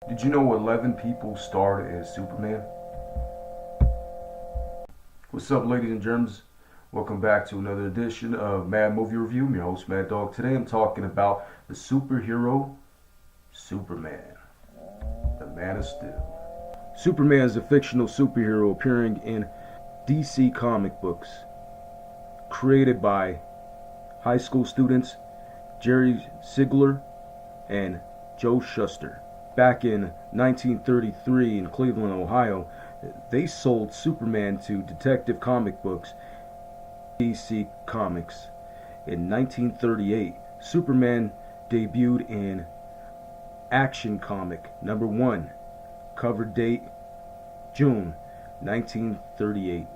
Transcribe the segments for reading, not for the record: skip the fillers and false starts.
Did you know 11 people starred as Superman? What's up, ladies and germs? Welcome back to another edition of Mad Movie Review. I'm your host, Mad Dog. Today I'm talking about the superhero Superman, the Man of Steel. Superman is a fictional superhero appearing in DC comic books, created by high school students Jerry Siegler and Joe Shuster. Back in 1933 in Cleveland, Ohio, they sold Superman to Detective Comic Books, DC Comics. In 1938, Superman debuted in Action Comic number 1, cover date June 1938.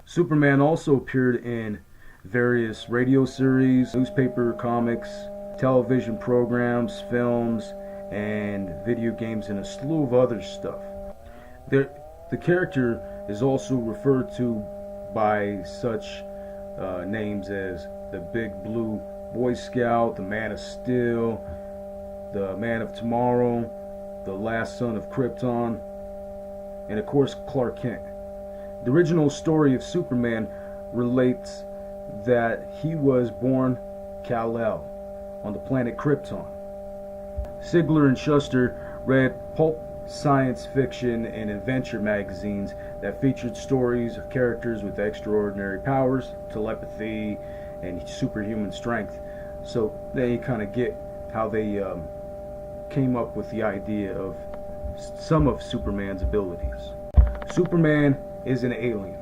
Superman also appeared in various radio series, newspaper comics, television programs, films, and video games, and a slew of other stuff. The character is also referred to by such names as the Big Blue Boy Scout, the Man of Steel, the Man of Tomorrow, the Last Son of Krypton, and of course Clark Kent. The original story of Superman relates that he was born Kal-El on the planet Krypton. Siegler and Shuster read pulp science fiction and adventure magazines that featured stories of characters with extraordinary powers, telepathy, and superhuman strength. So they kind of get how they came up with the idea of some of Superman's abilities. Superman is an alien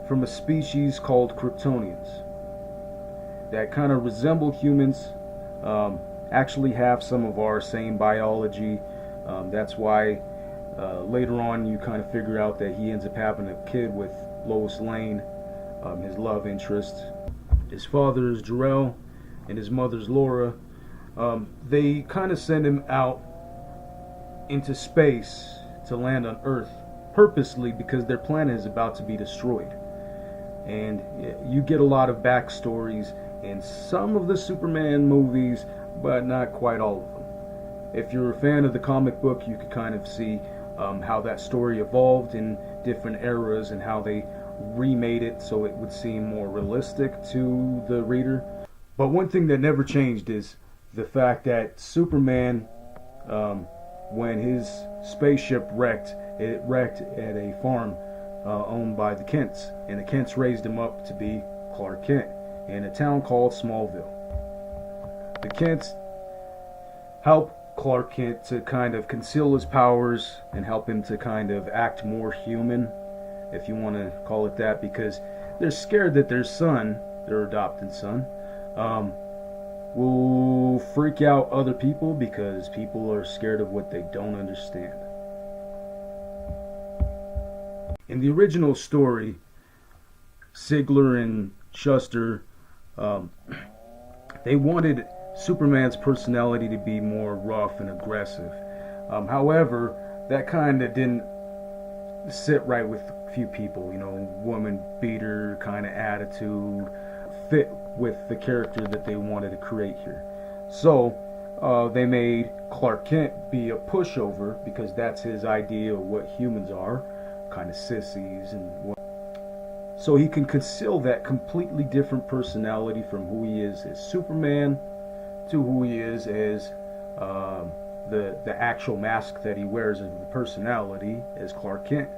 from a species called Kryptonians that kind of resemble humans, actually have some of our same biology. That's why later on you kind of figure out that he ends up having a kid with Lois Lane, his love interest. His father is Jor-El and his mother's Laura. They kind of send him out into space to land on Earth purposely because their planet is about to be destroyed. And you get a lot of backstories in some of the Superman movies, but not quite all of them. If you're a fan of the comic book, you could kind of see how that story evolved in different eras and how they remade it so it would seem more realistic to the reader. But one thing that never changed is the fact that Superman, when his spaceship wrecked, it wrecked at a farm owned by the Kents, and the Kents raised him up to be Clark Kent in a town called Smallville. The Kents help Clark Kent to kind of conceal his powers and help him to kind of act more human, if you want to call it that, because they're scared that their son, their adopted son, will freak out other people because people are scared of what they don't understand. In the original story, Siegler and Shuster, they wanted Superman's personality to be more rough and aggressive. However, that kind of didn't sit right with a few people. Woman beater kind of attitude fit with the character that they wanted to create here. So they made Clark Kent be a pushover because that's his idea of what humans are, kind of sissies and what. So he can conceal that completely different personality from who he is as Superman to who he is as the actual mask that he wears as the personality as Clark Kent.